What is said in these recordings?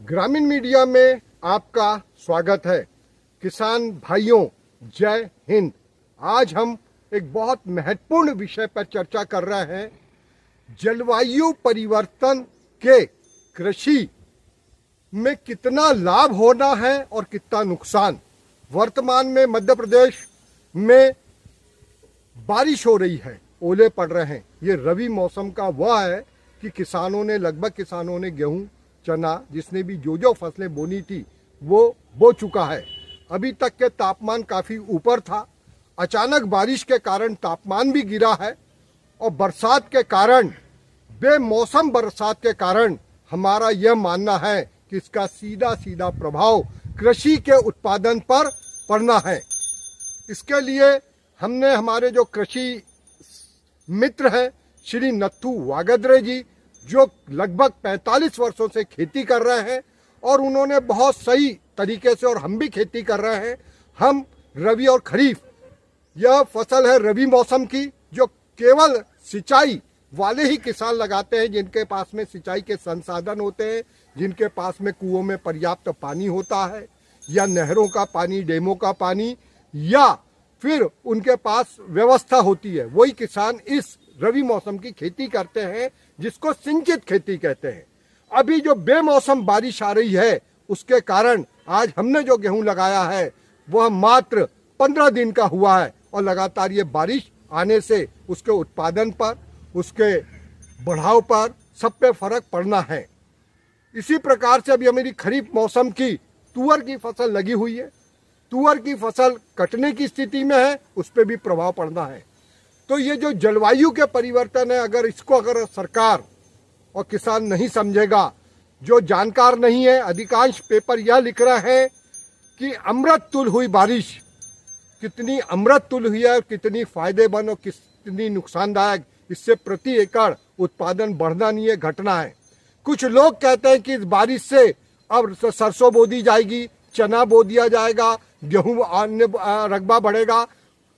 ग्रामीण मीडिया में आपका स्वागत है। किसान भाइयों, जय हिंद। आज हम एक बहुत महत्वपूर्ण विषय पर चर्चा कर रहे हैं। जलवायु परिवर्तन के कृषि में कितना लाभ होना है और कितना नुकसान। वर्तमान में मध्य प्रदेश में बारिश हो रही है, ओले पड़ रहे हैं। ये रबी मौसम का वह है कि लगभग किसानों ने गेहूं, चना, जिसने भी जो फसलें बोनी थी वो बो चुका है। अभी तक के तापमान काफ़ी ऊपर था। अचानक बारिश के कारण तापमान भी गिरा है और बरसात के कारण, बेमौसम बरसात के कारण हमारा यह मानना है कि इसका सीधा सीधा प्रभाव कृषि के उत्पादन पर पड़ना है। इसके लिए हमने हमारे जो कृषि मित्र हैं श्री नत्थू वागदरे जी, जो लगभग 45 वर्षों से खेती कर रहे हैं और उन्होंने बहुत सही तरीके से, और हम भी खेती कर रहे हैं। हम रबी और खरीफ, यह फसल है रबी मौसम की, जो केवल सिंचाई वाले ही किसान लगाते हैं, जिनके पास में सिंचाई के संसाधन होते हैं, जिनके पास में कुओं में पर्याप्त पानी होता है, या नहरों का पानी, डैमों का पानी, या फिर उनके पास व्यवस्था होती है। वही किसान इस रबी मौसम की खेती करते हैं, जिसको सिंचित खेती कहते हैं। अभी जो बेमौसम बारिश आ रही है, उसके कारण आज हमने जो गेहूं लगाया है वह मात्र 15 दिन का हुआ है, और लगातार ये बारिश आने से उसके उत्पादन पर, उसके बढ़ाव पर, सब पे फर्क पड़ना है। इसी प्रकार से अभी हमारी खरीफ मौसम की तुअर की फसल लगी हुई है। तुअर की फसल कटने की स्थिति में है, उस पर भी प्रभाव पड़ना है। तो ये जो जलवायु के परिवर्तन है, अगर सरकार और किसान नहीं समझेगा, जो जानकार नहीं है, अधिकांश पेपर यह लिख रहे हैं कि अमृत तुल्य हुई बारिश, कितनी अमृत तुल्य हुई है, कितनी फायदेमंद और कितनी नुकसानदायक। इससे प्रति एकड़ उत्पादन बढ़ना नहीं है, घटना है। कुछ लोग कहते हैं कि इस बारिश से अब सरसों बो दी जाएगी, चना बो दिया जाएगा, गेहूं अन्य रकबा बढ़ेगा।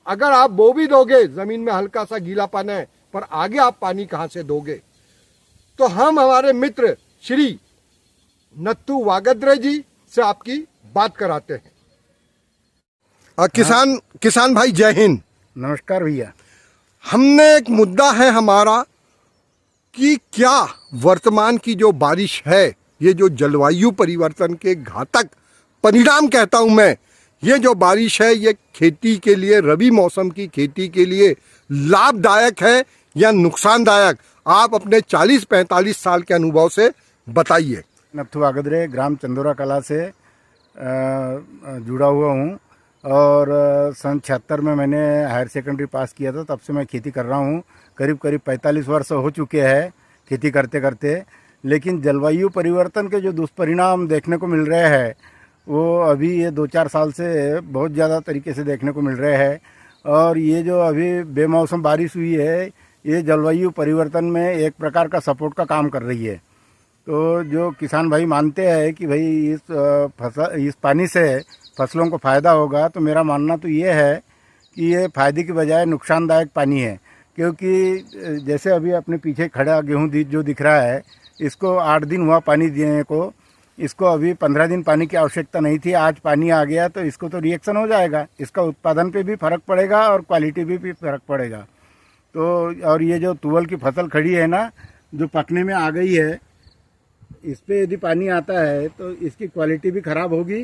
अगर आप बो भी दोगे, जमीन में हल्का सा गीलापन है, पर आगे आप पानी कहां से दोगे। तो हम हमारे मित्र श्री नत्थू वागदरे जी से आपकी बात कराते हैं। किसान भाई, जय हिंद। नमस्कार भैया। हमने एक मुद्दा है हमारा कि क्या वर्तमान की जो बारिश है, ये जो जलवायु परिवर्तन के घातक परिणाम कहता हूं मैं, ये जो बारिश है, ये खेती के लिए, रबी मौसम की खेती के लिए लाभदायक है या नुकसानदायक। आप अपने 40-45 साल के अनुभव से बताइए। नत्थू वागदरे, ग्राम चंदोरा कला से जुड़ा हुआ हूँ, और सन 76 में मैंने हायर सेकेंडरी पास किया था। तब से मैं खेती कर रहा हूँ। करीब 45 वर्ष हो चुके हैं खेती करते करते। लेकिन जलवायु परिवर्तन के जो दुष्परिणाम देखने को मिल रहे हैं, वो अभी ये 2-4 साल से बहुत ज़्यादा तरीके से देखने को मिल रहे हैं। और ये जो अभी बेमौसम बारिश हुई है, ये जलवायु परिवर्तन में एक प्रकार का सपोर्ट का काम कर रही है। तो जो किसान भाई मानते हैं कि भाई इस पानी से फसलों को फ़ायदा होगा, तो मेरा मानना तो ये है कि ये फ़ायदे की बजाय नुकसानदायक पानी है। क्योंकि जैसे अभी अपने पीछे खड़ा गेहूँ जो दिख रहा है, इसको 8 दिन हुआ पानी देने को। इसको अभी 15 दिन पानी की आवश्यकता नहीं थी, आज पानी आ गया तो इसको तो रिएक्शन हो जाएगा। इसका उत्पादन पे भी फ़र्क पड़ेगा और क्वालिटी भी फ़र्क पड़ेगा। तो और ये जो तुअर की फसल खड़ी है ना, जो पकने में आ गई है, इस पर यदि पानी आता है तो इसकी क्वालिटी भी ख़राब होगी,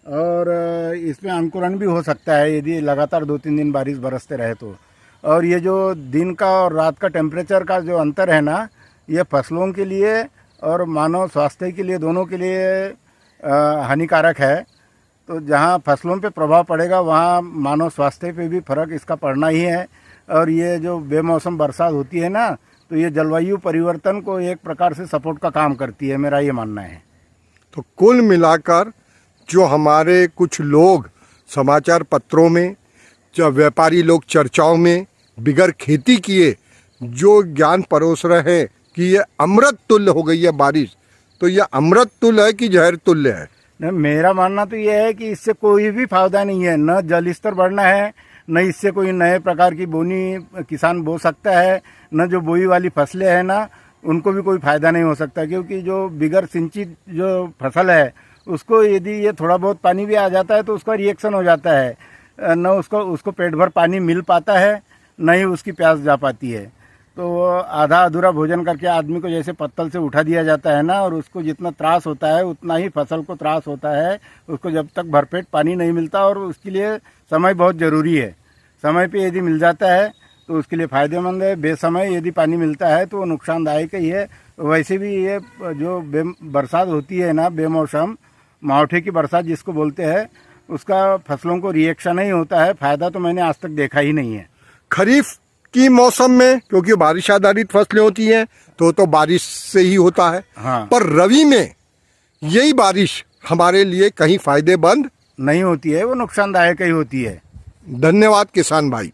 और इसमें अंकुरण भी हो सकता है यदि लगातार 2-3 दिन बारिश बरसते रहे तो। और ये जो दिन का और रात का टेम्परेचर का जो अंतर है ना, ये फसलों के लिए और मानव स्वास्थ्य के लिए, दोनों के लिए हानिकारक है। तो जहाँ फसलों पे प्रभाव पड़ेगा, वहाँ मानव स्वास्थ्य पे भी फर्क इसका पड़ना ही है। और ये जो बेमौसम बरसात होती है ना, तो ये जलवायु परिवर्तन को एक प्रकार से सपोर्ट का काम करती है, मेरा ये मानना है। तो कुल मिलाकर जो हमारे कुछ लोग समाचार पत्रों में, जो व्यापारी लोग चर्चाओं में बिगर खेती किए जो ज्ञान परोस रहे हैं कि ये अमृत तुल्य हो गई है बारिश, तो ये अमृत तुल्य है कि जहर तुल्य है? मेरा मानना तो ये है कि इससे कोई भी फायदा नहीं है। न जल स्तर बढ़ना है, न इससे कोई नए प्रकार की बोनी किसान बो सकता है, न जो बोई वाली फसलें हैं ना उनको भी कोई फायदा नहीं हो सकता, क्योंकि जो बिगर सिंचित जो फसल है उसको यदि ये थोड़ा बहुत पानी भी आ जाता है तो उसका रिएक्शन हो जाता है, न उसको पेट भर पानी मिल पाता है, न ही उसकी प्यास जा पाती है। तो आधा अधूरा भोजन करके आदमी को जैसे पत्तल से उठा दिया जाता है ना, और उसको जितना त्रास होता है उतना ही फसल को त्रास होता है, उसको जब तक भरपेट पानी नहीं मिलता। और उसके लिए समय बहुत ज़रूरी है, समय पे यदि मिल जाता है तो उसके लिए फ़ायदेमंद है, बेसमय यदि पानी मिलता है तो वो नुकसानदायक ही है। वैसे भी ये जो बरसात होती है ना, बेमौसम मावठे की बरसात जिसको बोलते हैं, उसका फसलों को रिएक्शन नहीं होता है, फ़ायदा तो मैंने आज तक देखा ही नहीं है। खरीफ की मौसम में क्योंकि बारिश आधारित फसलें होती हैं तो बारिश से ही होता है। हाँ। पर रवि में यही बारिश हमारे लिए कहीं फायदेमंद नहीं होती है, वो नुकसानदायक ही होती है। धन्यवाद किसान भाई।